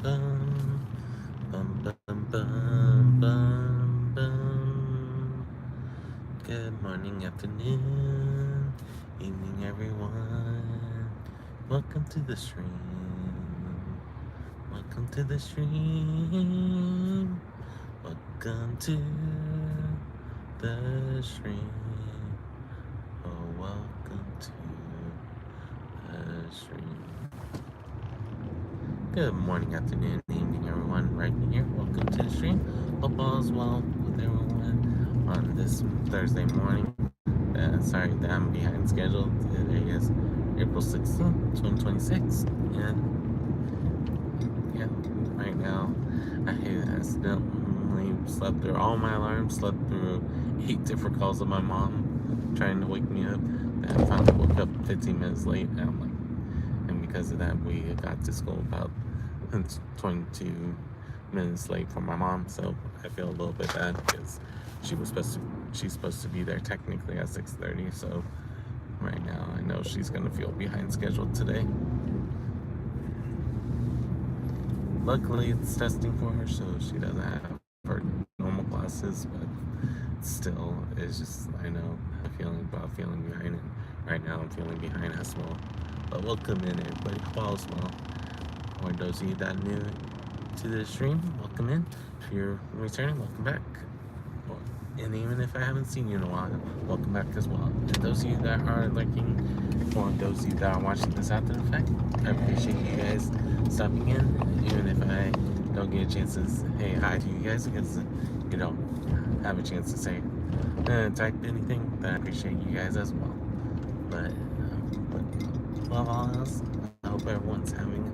bum, bum, bum, bum, bum, bum. Good morning, afternoon, evening, everyone. Welcome to the stream. Welcome to the stream. Welcome to the stream. Oh, welcome to the stream. Good morning, afternoon, evening, everyone. Right here. Welcome to the stream. Hope all is well with everyone on this Thursday morning. Sorry that I'm behind schedule. Today is April 16th, 2026. And yeah, right now I accidentally slept through all my alarms, slept through 8 different calls of my mom trying to wake me up. And I finally woke up 15 minutes late. And I'm like, and because of that, we got to school about 22 minutes late for my mom. So I feel a little bit bad because she's supposed to be there technically at 6:30. So right now I know she's gonna feel behind schedule today. Luckily it's testing for her, so she doesn't have her normal classes, but still, it's just, I know the feeling about feeling behind, and right now I'm feeling behind as well. But welcome in, everybody. Hope all is well. For those of you that are new to the stream, welcome in. If you're returning, welcome back. And even if I haven't seen you in a while, welcome back as well. And those of you that are liking, or those of you that are watching this after the fact, I appreciate you guys stopping in. Even if I don't get a chance to say hi to you guys, because you don't have a chance to say type anything, but I appreciate you guys as well. But above all else, I hope everyone's having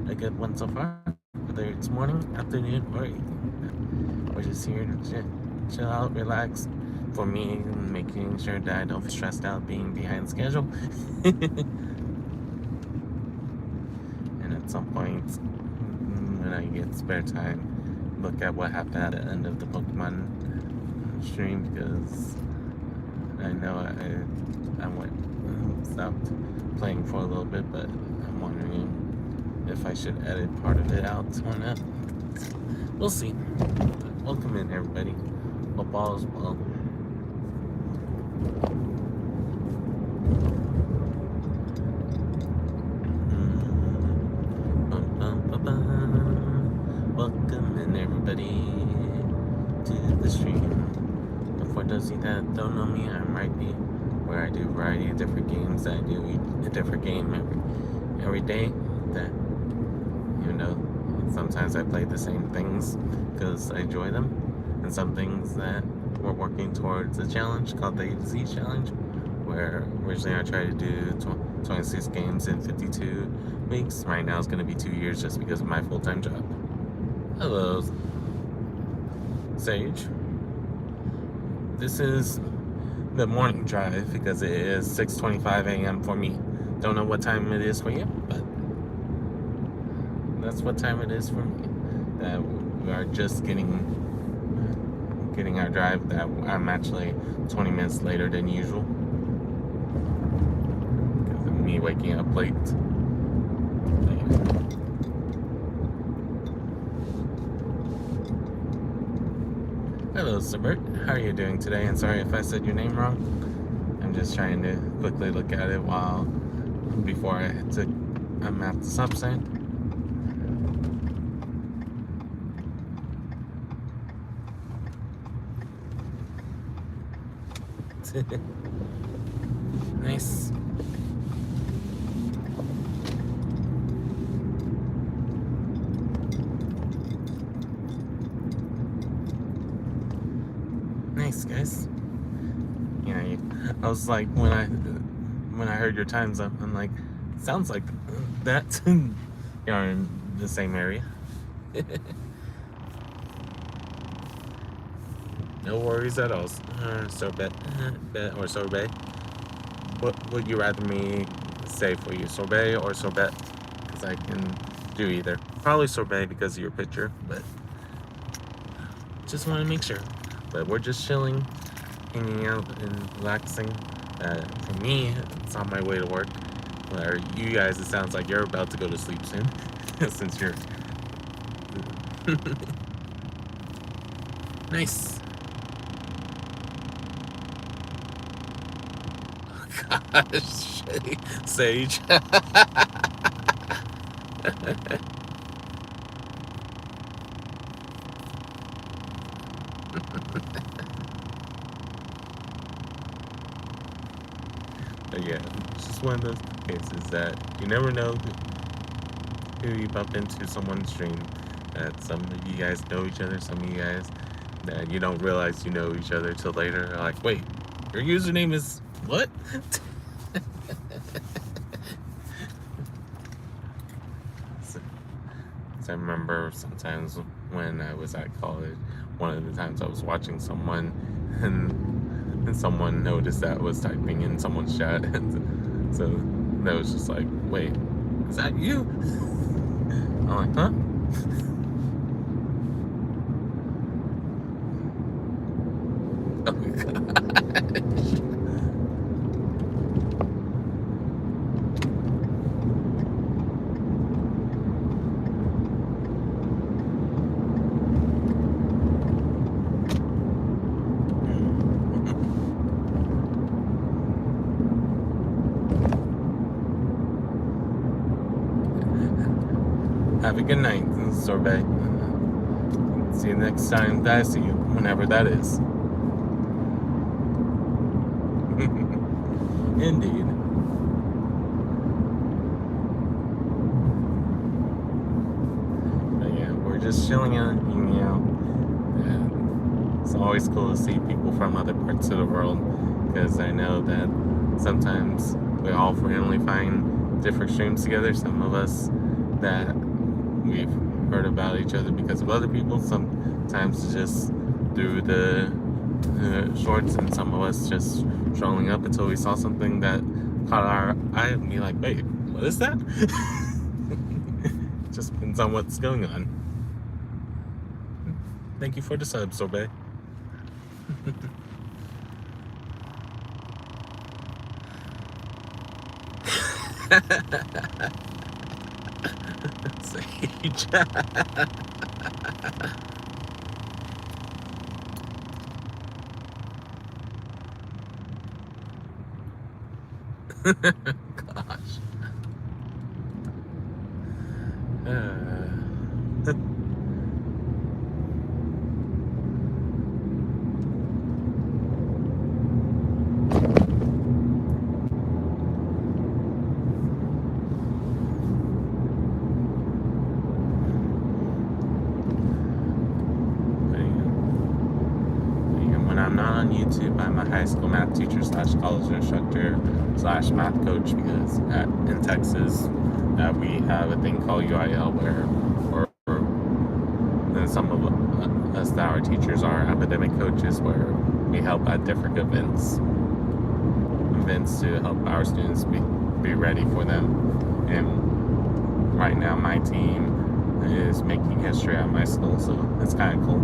a good one so far, whether it's morning, afternoon, or evening. We're just here to chill out, relax. For me, making sure that I don't feel stressed out being behind schedule. And at some point, when I get spare time, look at what happened at the end of the Pokemon stream, because I know I went stopped playing for a little bit, but I'm wondering if I should edit part of it out or not. We'll see. But welcome in, everybody. Hope all is well. Welcome in, everybody, to the stream. For those of you that don't know me, I'm Rhypi, where I do a variety of different games. I do a different game every day. That, you know, sometimes I play the same things because I enjoy them, and some things that we're working towards a challenge called the A to Z challenge, where originally I tried to do 26 games in 52 weeks. Right now it's going to be 2 years just because of my full-time job. Hello, Sage. This is the morning drive because it is 6:25 a.m. for me. Don't know what time it is for you, but that's what time it is for me. That we are just getting our drive. That I'm actually 20 minutes later than usual because of me waking up late. Hello, Sir Bert. How are you doing today? And sorry if I said your name wrong. I'm just trying to quickly look at it before I hit to map the stop sign. Nice. Nice, guys. Yeah, I was like, when I heard your times, I'm like, sounds like that. You're in the same area. No worries at all, sorbet or sorbet. What would you rather me say for you, sorbet or sorbet? Because I can do either. Probably sorbet because of your picture, but just want to make sure. But we're just chilling, hanging out and relaxing. For me, it's on my way to work. For you guys, it sounds like you're about to go to sleep soon, since you're Nice. Oh, gosh. Sage. But yeah, it's just one of those cases that you never know who you bump into someone's stream. That some of you guys know each other, some of you guys that you don't realize you know each other till later. Like, wait, your username is what? So I remember sometimes when I was at college, one of the times I was watching someone and someone noticed that I was typing in someone's chat. And so that was just like, wait, is that you? I'm like, huh? Oh gosh. Have a good night, sorbet. See you next time that I see you, whenever that is. Indeed. But yeah, we're just chilling out, hanging out. And it's always cool to see people from other parts of the world, because I know that sometimes we all randomly find different streams together. Some of us that we've heard about each other because of other people, sometimes just through the shorts, and some of us just strolling up until we saw something that caught our eye and be like, wait, what is that? Just depends on what's going on. Thank you for the sub, sorbet. Sage. Gosh. I'm not on YouTube. I'm a high school math teacher / college instructor / math coach, because in Texas we have a thing called UIL where some of us that are teachers are academic coaches, where we help at different events to help our students be ready for them. And right now my team is making history at my school, so it's kind of cool.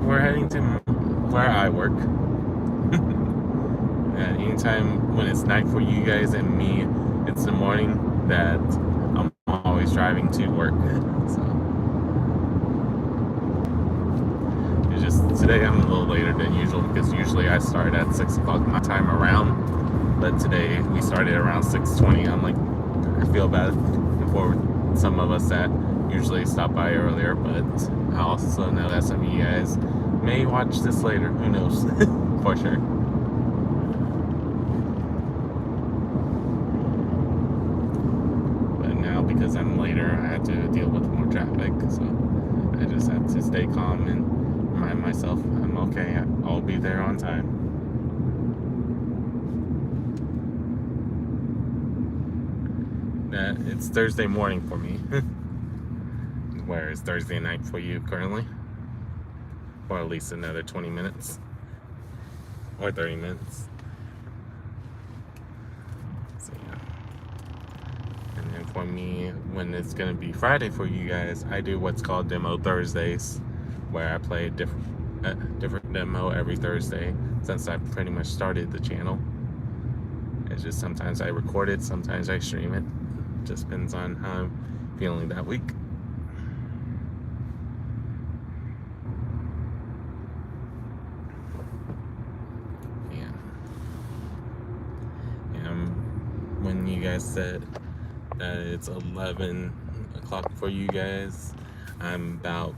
We're heading to where I work. And anytime when it's night for you guys and me, it's the morning, that I'm always driving to work. So it's just today I'm a little later than usual, because usually I start at 6 o'clock my time around, but today we started around 6:20. I'm like, I feel bad for some of us that usually stop by earlier, but I also know that some of you guys may watch this later. Who knows? For sure. But now, because I'm later, I have to deal with more traffic, so I just have to stay calm and remind myself I'm okay. I'll be there on time. It's Thursday morning for me. Where is Thursday night for you currently? Or at least another 20 minutes. Or 30 minutes. So yeah. And then for me, when it's going to be Friday for you guys, I do what's called Demo Thursdays, where I play a different demo every Thursday, since I pretty much started the channel. It's just sometimes I record it, sometimes I stream it. Just depends on how I'm feeling that week. Yeah. When you guys said that it's 11 o'clock for you guys, I'm about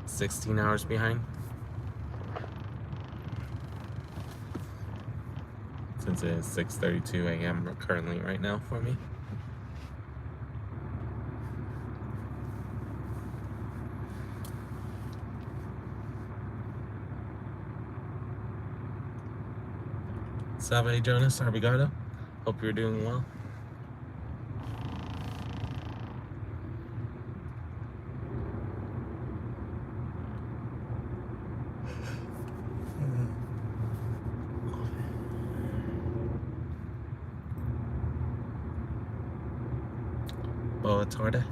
16 hours behind. Since it is 6:32 a.m. currently right now for me. Salve Jonas, Arbigato. Hope you're doing well. Boa tarde.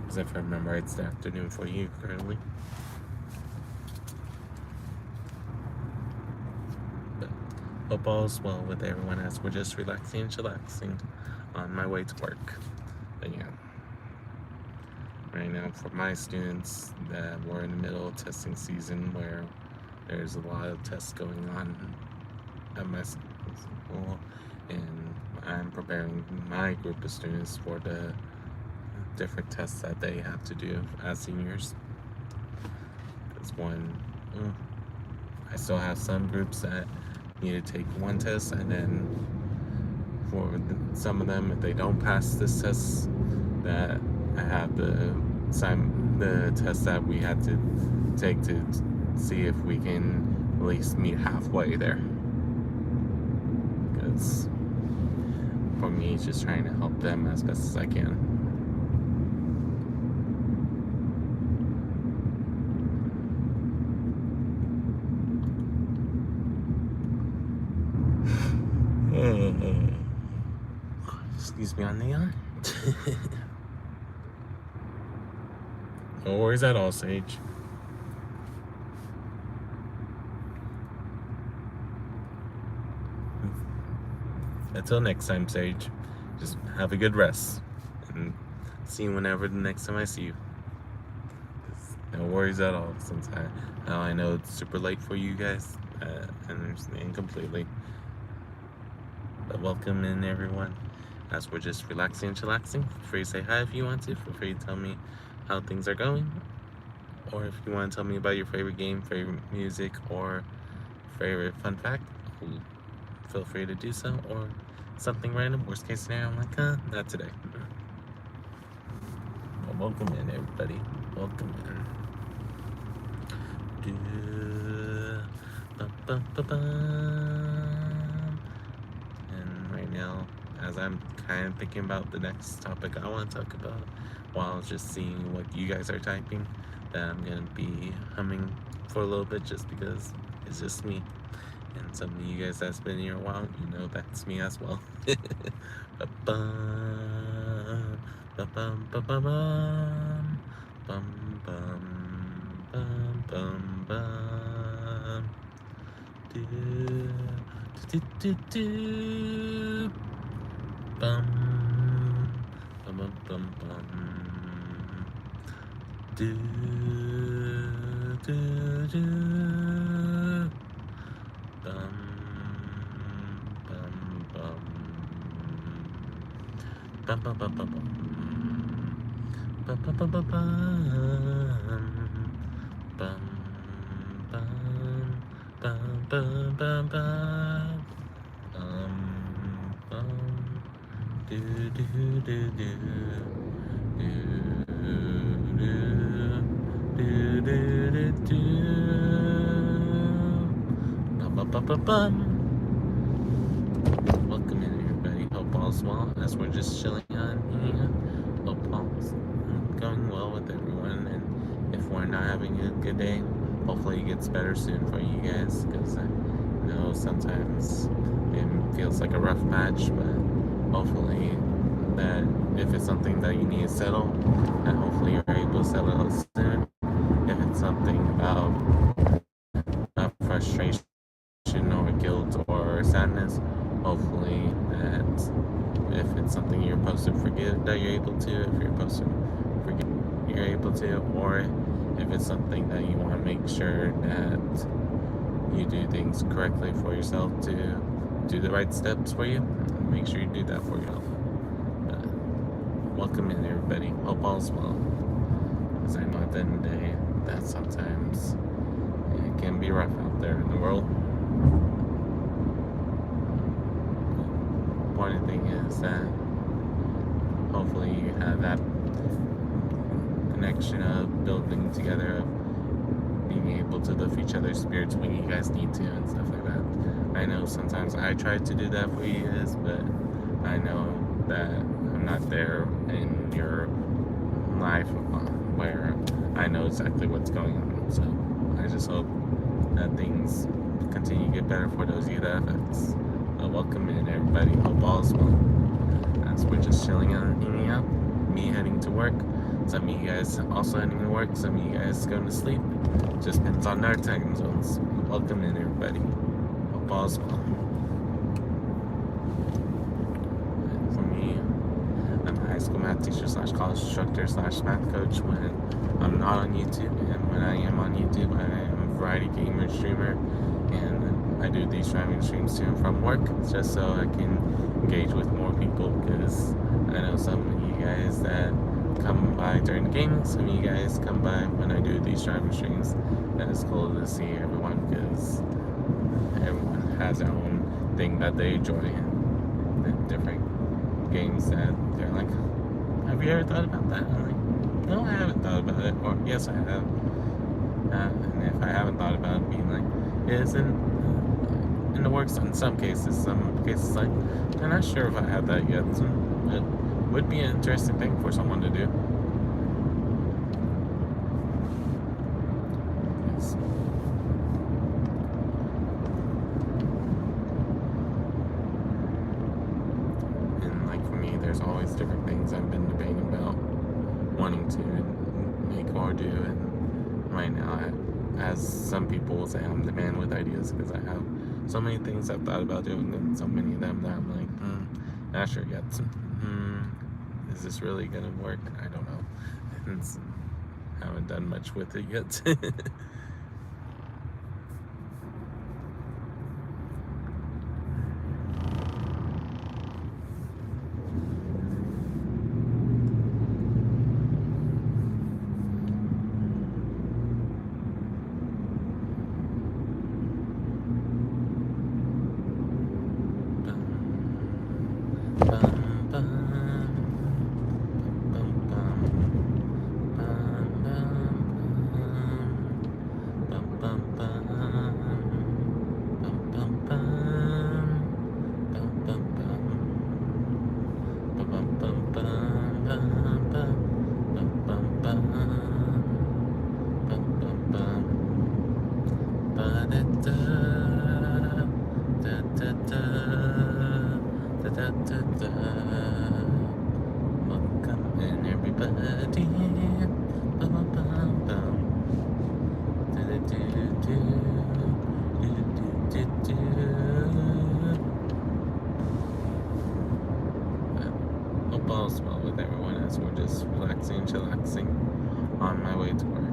As if I remember, it's the afternoon for you currently. But hope all is well with everyone as we're just relaxing and chillaxing on my way to work. But yeah, right now for my students, that we're in the middle of testing season where there's a lot of tests going on at my school, and I'm preparing my group of students for the different tests that they have to do as seniors. Because I still have some groups that need to take one test, and then for some of them, if they don't pass this test, that I have the test that we had to take to see if we can at least meet halfway there. Because for me, it's just trying to help them as best as I can. Excuse me on the eye. No worries at all, Sage. Until next time, Sage, just have a good rest, and see you whenever the next time I see you. No worries at all, since I know it's super late for you guys. I understand completely. But welcome in, everyone. As we're just relaxing and chillaxing, feel free to say hi if you want to. Feel free to tell me how things are going. Or if you want to tell me about your favorite game, favorite music, or favorite fun fact, feel free to do so. Or something random, worst case scenario, I'm like, not today. Well, welcome in, everybody. Welcome in. And right now, as I'm kind of thinking about the next topic I want to talk about, while just seeing what you guys are typing, that I'm going to be humming for a little bit just because it's just me. And some of you guys that's been here a while, you know that's me as well. Ba-bum, ba-bum, ba-bum, bum, bum, bum, bum, bum. Do, do, do, do. Bum, bum, bum, bum, bum. Do, do, do. Bum, bum, bum. Bum, bum, bum, bum, bum. Bum, bum, bum, bum, bum. Bum, bum, bum, bum, bum, bum. Do, do, do, do. Do, do, do, do, do. Bum, bum, bum, bum, bum. Welcome in, everybody. Hope all's well as we're just chilling on here. Hope all's going well with everyone, and if we're not having a good day, hopefully it gets better soon for you guys, because I know sometimes it feels like a rough patch, but hopefully that if it's something that you need to settle, and hopefully you're able to settle it soon. If it's something about frustration or guilt or sadness, hopefully that if it's something you're supposed to forgive, that you're able to. If you're supposed to forgive, you're able to. Or if it's something that you want to make sure that you do things correctly for yourself to do the right steps for you, make sure you do that for yourself. But welcome in, everybody. Hope all's well. Because I know at the end of the day that sometimes it can be rough out there in the world. The important thing is that hopefully you have that connection of building together, of being able to lift each other's spirits when you guys need to and stuff like that. I know sometimes I try to do that for you guys, but I know that I'm not there in your life where I know exactly what's going on. So I just hope that things continue to get better for those of you that affects. Welcome in, everybody. Hope all is well. As we're just chilling out and hanging out, me heading to work. Some of you guys also heading to work. Some of you guys going to sleep. Just depends on our time zones. Welcome in, everybody. Hope all is well. For me, I'm a high school math teacher / college instructor / math coach when I'm not on YouTube, and when I am on YouTube, I am a variety gamer streamer, and I do these driving streams to and from work just so I can engage with more people, because I know some of you guys that come by during the gaming, some of you guys come by when I do these driving streams, and it's cool to see everyone, because everyone has their own thing that they enjoy, and different games that they're like, have you ever thought about that? I'm like, no, I haven't thought about it, or yes, I have. And if I haven't thought about it, being like, it is in the works in some cases like, I'm not sure if I have that yet. So it would be an interesting thing for someone to do. Yes. And like for me, there's always different things I've been debating about wanting to make or do, and right now, as some people will say, I'm the man with ideas, because I have so many things I've thought about doing, and so many of them that I'm like, not sure yet. Is this really gonna work? I don't know. And haven't done much with it yet. Welcome in, everybody. Hope all's well with everyone as we're just relaxing and chillaxing on my way to work.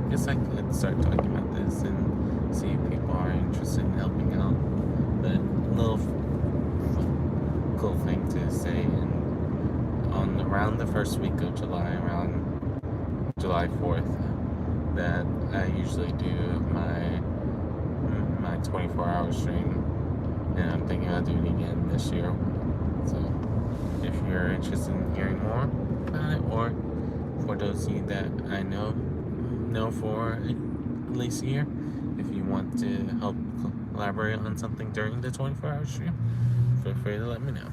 Guess I could start talking about this and see if people are interested in helping out. But a little around the first week of July, around July 4th, that I usually do my 24-hour stream, and I'm thinking I'll do it again this year. So if you're interested in hearing more about it, or for those of you that I know for at least a year, if you want to help collaborate on something during the 24-hour stream, feel free to let me know.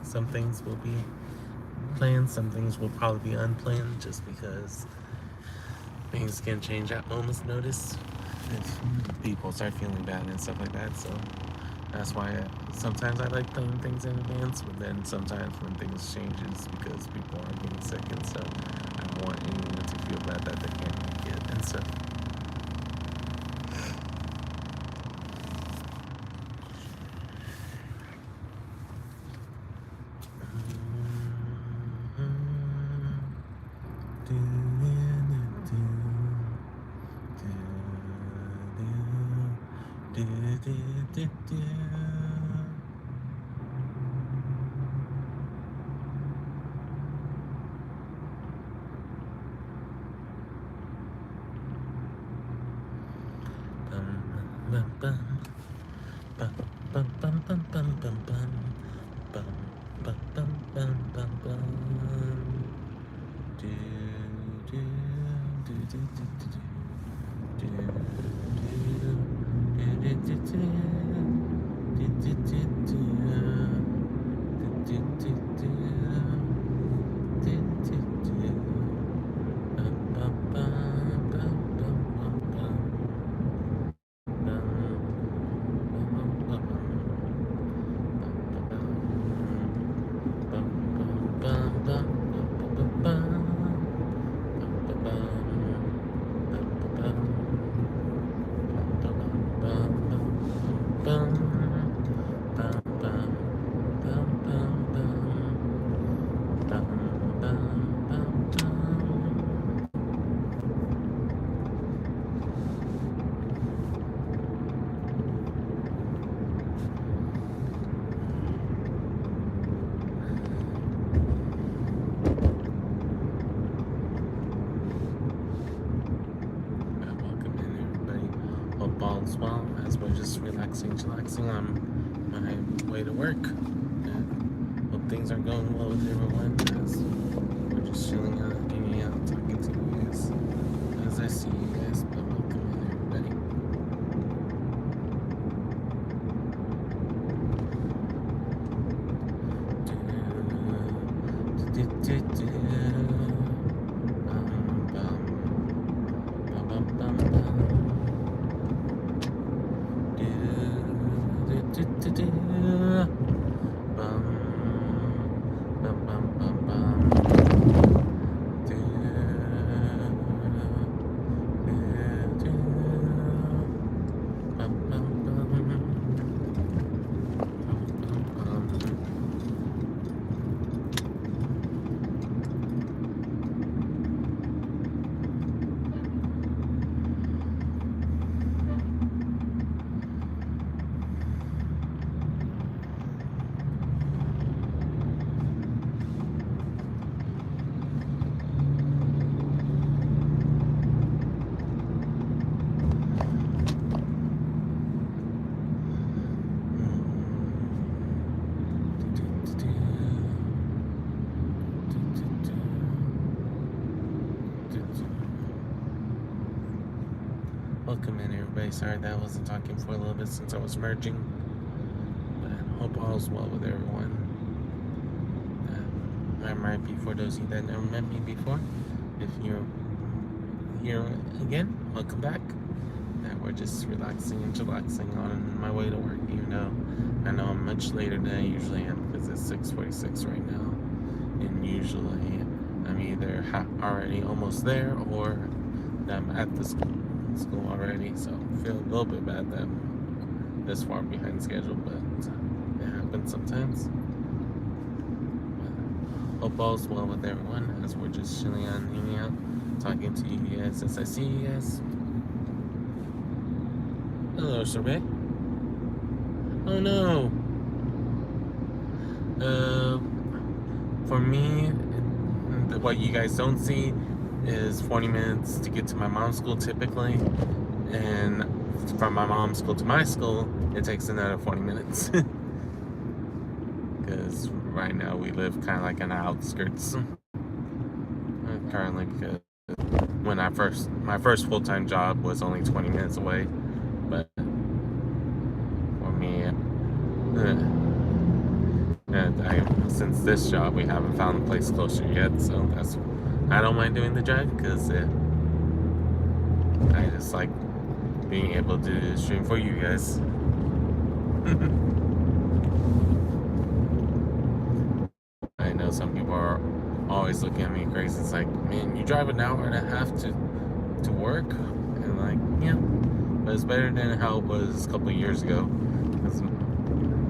Some things will be planned, some things will probably be unplanned, just because things can change at moment's notice if people start feeling bad and stuff like that. So that's why sometimes I like planning things in advance, but then sometimes when things changes because people are getting sick and stuff, I don't want anyone to feel bad that they can't make it and stuff. Well, as we're just chillaxing on my way to work. And hope things are going well with everyone, as we're just chilling out, hanging out, talking to you guys as I see you guys. But welcome in, everybody. Welcome in, everybody. Sorry that I wasn't talking for a little bit since I was merging, but I hope all's well with everyone. I'm Rhypi, for those of you that never met me before. If you're here again, welcome back. We're just relaxing and chillaxing on my way to work, even though I know I'm much later than I usually am, because it's 6:46 right now, and usually I'm either already almost there, or I'm at the school already, so I feel a little bit bad that I'm this far behind schedule, but it happens sometimes. But hope all's well with everyone, as we're just chilling out and hanging out, talking to you guys as I see you guys. Hello, Rhypi. Oh no. Uh, for me, what you guys don't see is 40 minutes to get to my mom's school typically, and from my mom's school to my school, it takes another 40 minutes. Because right now we live kind of like on the outskirts. Currently, because when my first full-time job was only 20 minutes away, but for me, since this job, we haven't found a place closer yet, so I don't mind doing the drive because I just like being able to stream for you guys. I know some people are always looking at me crazy. It's like, man, you drive an hour and a half to work, and like, yeah, but it's better than how it was a couple of years ago.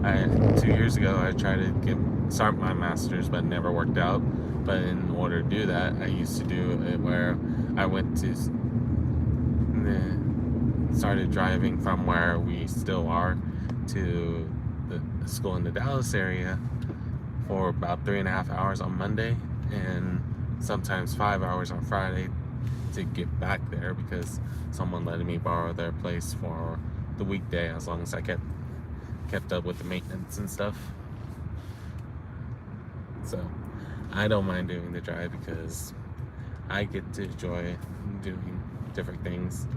2 years ago, I tried to start my master's, but it never worked out. But in order to do that, I used to do it where I went to started driving from where we still are to the school in the Dallas area for about 3.5 hours on Monday, and sometimes 5 hours on Friday to get back there because someone letting me borrow their place for the weekday as long as I kept up with the maintenance and stuff. So I don't mind doing the drive because I get to enjoy doing different things.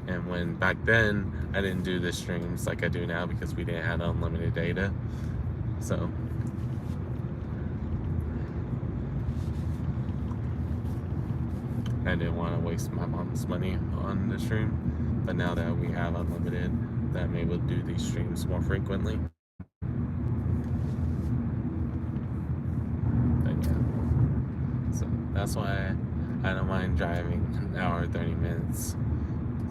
And when back then I didn't do the streams like I do now because we didn't have unlimited data, so I didn't want to waste my mom's money on the stream. But now that we have unlimited, that I'm able to do these streams more frequently. But yeah, so that's why I don't mind driving an hour 30 minutes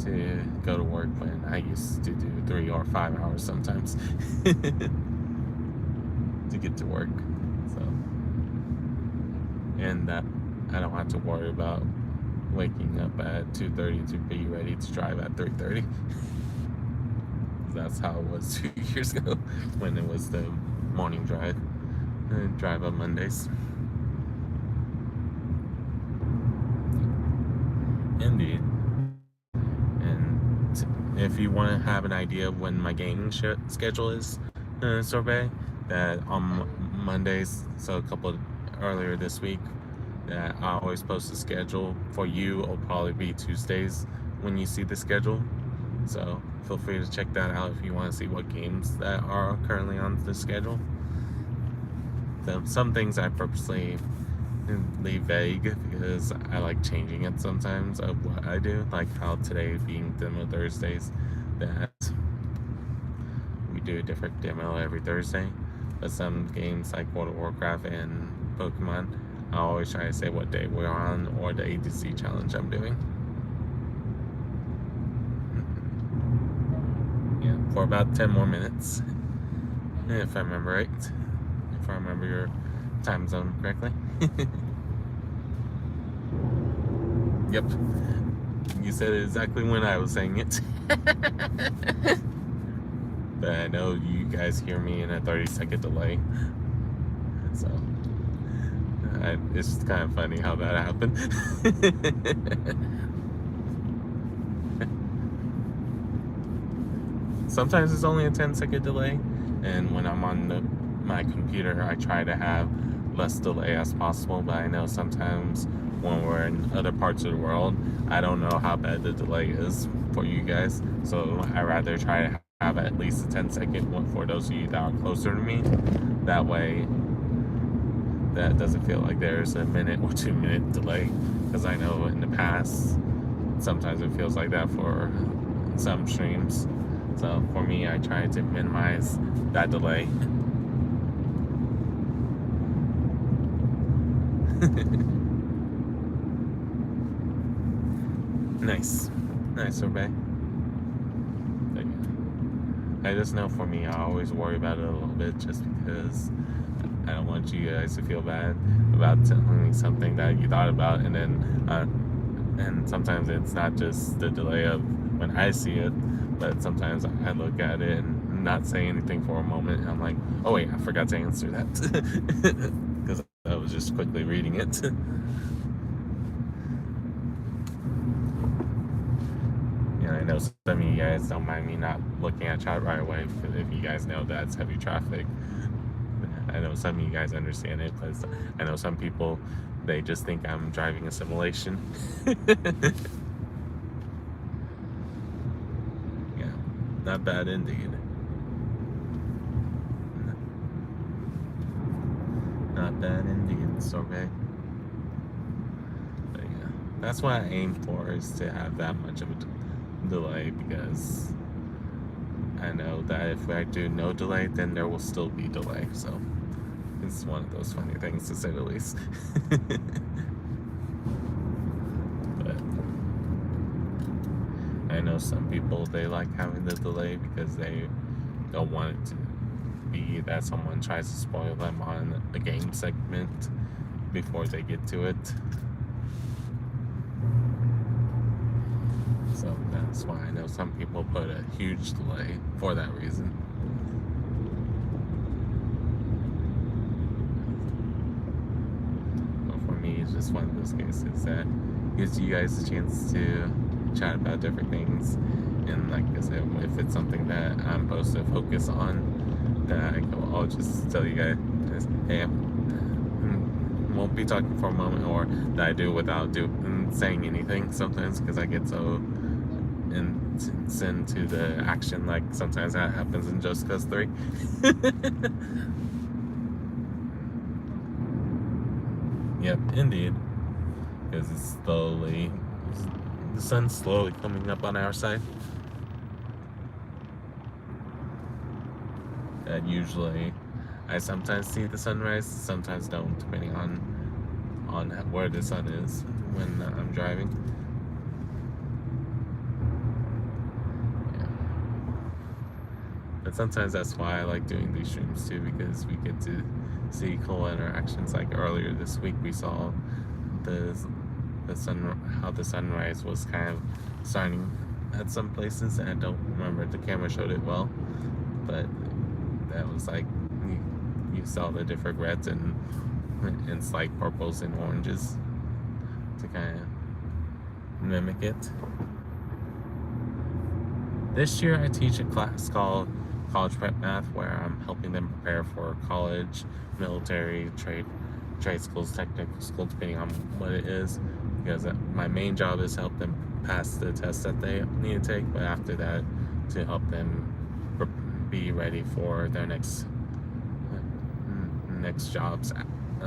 to go to work when I used to do 3 or 5 hours sometimes to get to work. So, and that I don't have to worry about waking up at 2:30 to be ready to drive at 3:30. That's how it was 2 years ago when it was the morning drive on Mondays. Indeed. And if you want to have an idea of when my gaming schedule is, Sorbet, that on Mondays, so a couple earlier this week, that I always post the schedule. For you, it'll probably be Tuesdays when you see the schedule. So feel free to check that out if you want to see what games that are currently on the schedule. So some things I purposely leave vague because I like changing it sometimes of what I do, like how today being Demo Thursdays, that we do a different demo every Thursday. But some games like World of Warcraft and Pokemon, I always try to say what day we're on or the ADC challenge I'm doing. Yeah, for about 10 more minutes, if I remember right. If I remember your time zone correctly. Yep. You said it exactly when I was saying it. But I know you guys hear me in a 30-second delay. So it's kind of funny how that happened. Sometimes it's only a 10-second delay, and when I'm on my computer, I try to have less delay as possible. But I know sometimes when we're in other parts of the world, I don't know how bad the delay is for you guys. So I rather try to have at least a 10-second one for those of you that are closer to me. That way, that doesn't feel like there's a minute or 2-minute delay. Because I know in the past, sometimes it feels like that for some streams. So for me, I try to minimize that delay. Nice Sorbet. I just know for me, I always worry about it a little bit just because I don't want you guys to feel bad about telling me something that you thought about, and then and sometimes it's not just the delay of when I see it, but sometimes I look at it and not say anything for a moment. And I'm like, oh wait, I forgot to answer that because I was just quickly reading it. And I know some of you guys don't mind me not looking at chat right away if you guys know that's heavy traffic. I know some of you guys understand it because I know some people, they just think I'm driving a simulation. Yeah, not bad indeed. Not bad indeed, sorbet. But yeah, that's what I aim for, is to have that much of a delay, because I know that if I do no delay, then there will still be delay. So it's one of those funny things, to say the least. But I know some people, they like having the delay because they don't want it to be that someone tries to spoil them on a game segment before they get to it. So that's why I know some people put a huge delay for that reason. But for me, it's just one of those cases that gives you guys a chance to chat about different things. And like I said, if it's something that I'm supposed to focus on, then I'll just tell you guys, hey, I won't be talking for a moment, or that I do without saying anything sometimes, because I get so into the action. Like sometimes that happens in Just Cause 3. Yep, indeed. Because the sun's slowly coming up on our side. And usually I sometimes see the sunrise, sometimes don't, depending on where the sun is when I'm driving. Yeah. But sometimes that's why I like doing these streams too, because we get to see cool interactions. Like earlier this week, we saw how the sunrise was kind of starting at some places, and I don't remember if the camera showed it well, but that was like you saw the different reds and slight purples and oranges to kind of mimic it. This year I teach a class called College Prep Math, where I'm helping them prepare for college, military, trade schools, technical schools, depending on what it is, because my main job is to help them pass the tests that they need to take, but after that, to help them be ready for their next jobs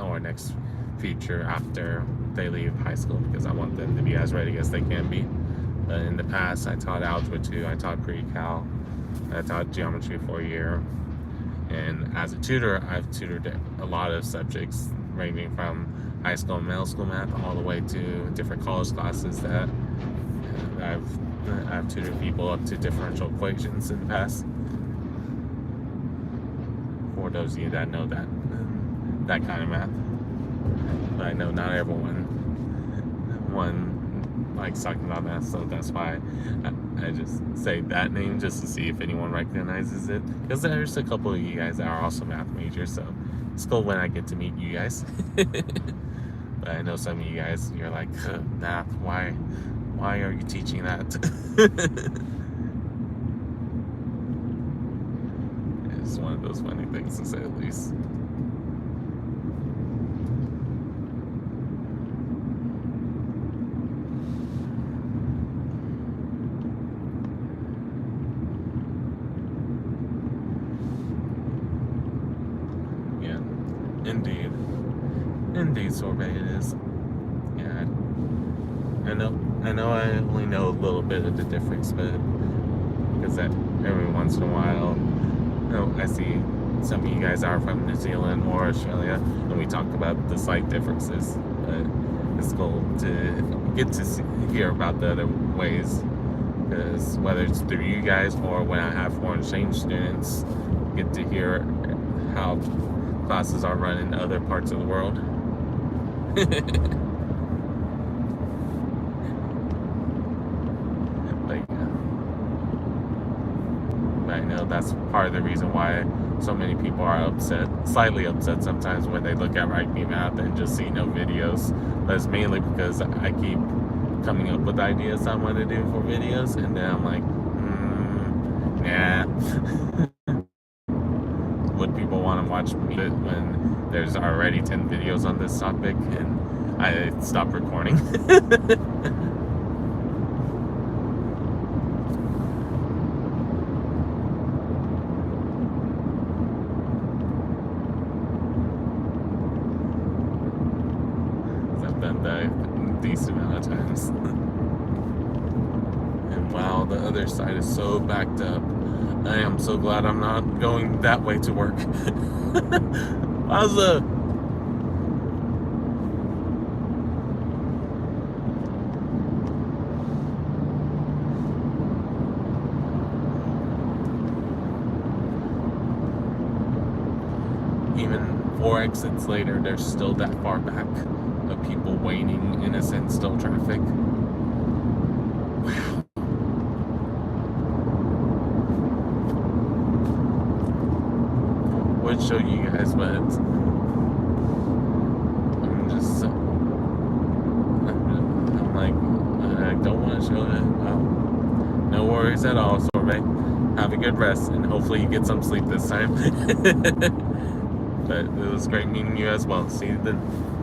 or next future after they leave high school, because I want them to be as ready as they can be. In the past, I taught Algebra 2, I taught Pre-Cal, I taught Geometry for a year, and as a tutor, I've tutored a lot of subjects ranging from high school and middle school math all the way to different college classes that I've tutored people up to differential equations in the past. For those of you that know that kind of math. But I know not everyone likes talking about math, so that's why I just say that name, just to see if anyone recognizes it, because there's a couple of you guys that are also math majors, so it's cool when I get to meet you guys. But I know some of you guys, you're like, math, why are you teaching that? It's one of those funny things, to say the least. Indeed, sorbet it is. Yeah, I know I only know a little bit of the difference, but because every once in a while, I see some of you guys are from New Zealand or Australia, and we talk about the slight differences. But it's cool to get to hear about the other ways, because whether it's through you guys or when I have foreign exchange students, get to hear how classes are run in other parts of the world. But But I know that's part of the reason why so many people are upset, slightly upset sometimes when they look at Rhypi map and just see no videos. But it's mainly because I keep coming up with ideas I want to do for videos, and then I'm like, nah. Would people want to watch me when there's already 10 videos on this topic and I stopped recording? I've done that a decent amount of times. And wow, the other side is so backed up. I am so glad I'm not going that way to work. Wowza! Even 4 exits later, there's still that far back of people waiting, in a sense, still traffic. Wow. Would show you guys, but I'm like, I don't want to show it. No worries at all, Sorbet. Have a good rest, and hopefully you get some sleep this time. But it was great meeting you as well. See you the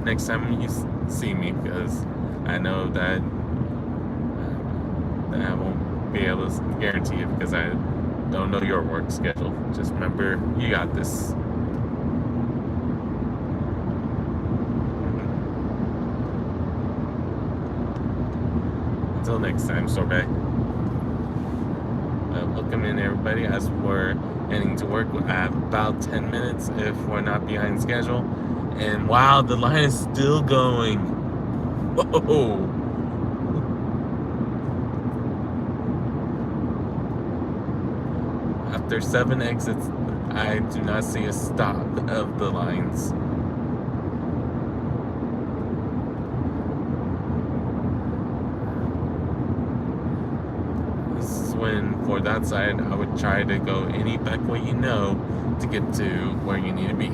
next time you see me, because I know that I won't be able to guarantee it because I don't know your work schedule. Just remember, you got this. Until next time, Sorbet. Welcome in, everybody, as we're heading to work. I have about 10 minutes if we're not behind schedule. And wow, the line is still going. Whoa. After 7 exits, I do not see a stop of the lines. This is when, for that side, I would try to go any back way you know to get to where you need to be.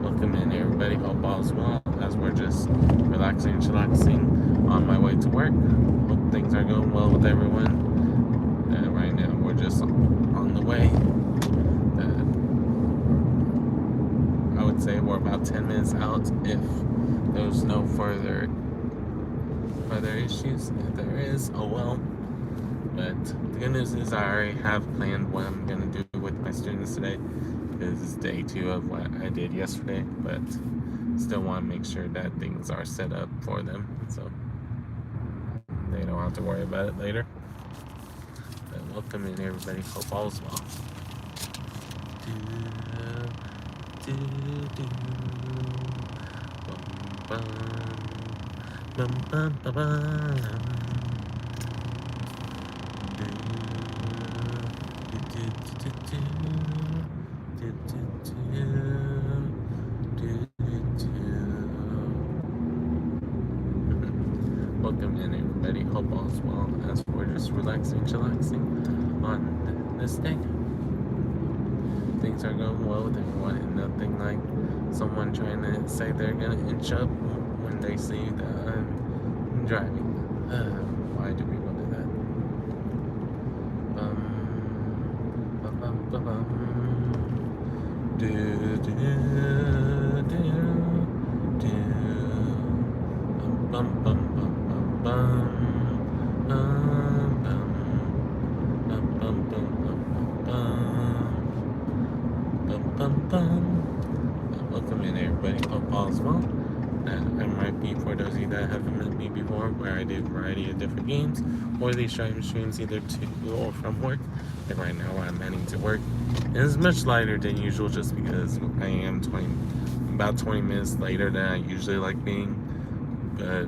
Welcome in, everybody. Hope all's well as we're just relaxing and chillaxing on my way to work. Hope things are going well with everyone. Right now, we're just on the way. I would say we're about 10 minutes out if there's no further issues. If there is, oh well. But the good news is I already have planned what I'm going to do with my students today, because it's day 2 of what I did yesterday, but still want to make sure that things are set up for them so they don't have to worry about it later. But welcome in, everybody. Hope all is well. Welcome in, everybody. Hope all is well as we're just relaxing, chillaxing on this day. Things are going well with everyone, and nothing like someone trying to say they're gonna inch up when they see that I'm driving. Why do people do that? Welcome in, everybody. Hope all is well. I'm Rhypi, for those of you that haven't met me before, where I do a variety of different games or these streams either to or from work. And right now I'm heading to work. And it's much lighter than usual just because I am about 20 minutes later than I usually like being. But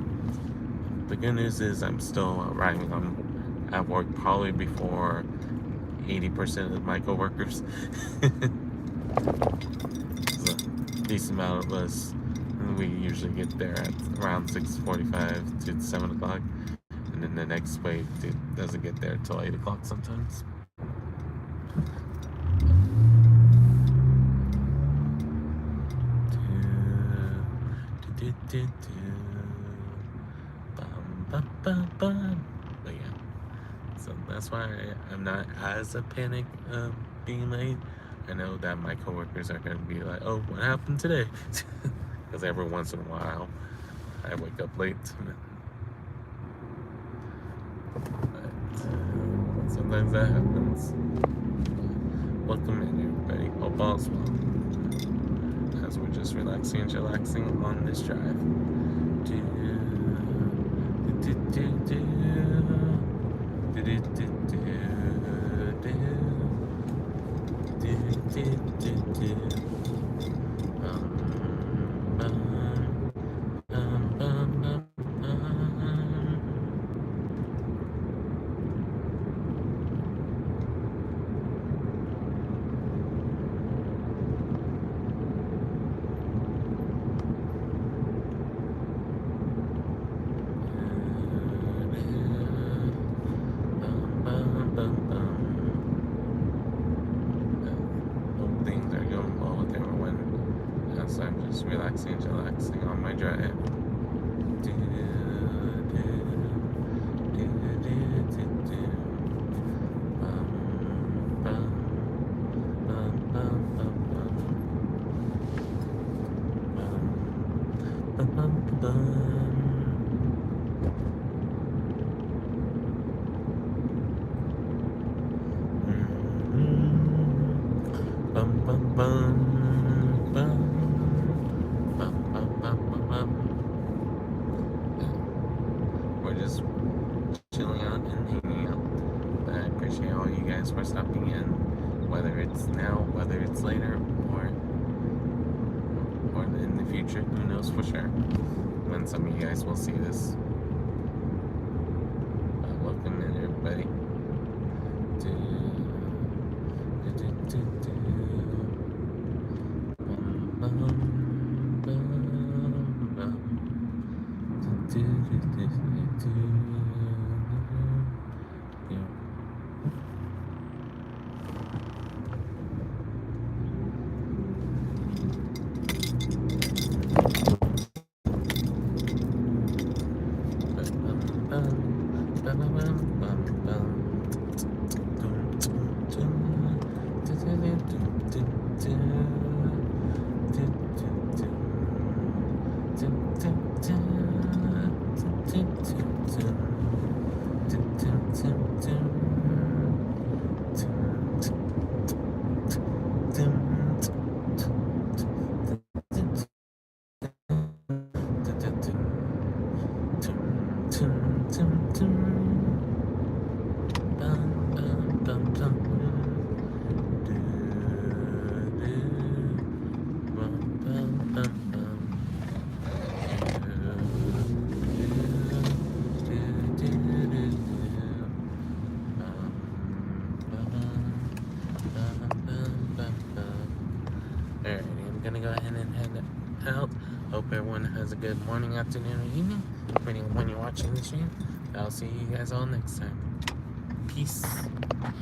the good news is I'm still arriving at work probably before 80% of my coworkers. There's a decent amount of us. We usually get there at around 6:45 to 7 o'clock, and then the next wave doesn't get there till 8 o'clock sometimes. But yeah, so that's why I'm not as a panic of being late. I know that my coworkers are going to be like, oh, what happened today? Because every once in a while I wake up late. But sometimes that happens. Welcome in, everybody. Hope all's well. As we're just relaxing and chillaxing on this drive. Things are going well with everyone. So I'm just relaxing and chillaxing on my drive. We're just chilling out and hanging out. But I appreciate all you guys for stopping in, whether it's now, whether it's later, or in the future. Who knows for sure when some of you guys will see this. Welcome in, everybody. Alrighty, I'm gonna go ahead and head out. Hope everyone has a good morning, afternoon, or evening, depending on when you're watching the stream. I'll see you guys all next time. Peace.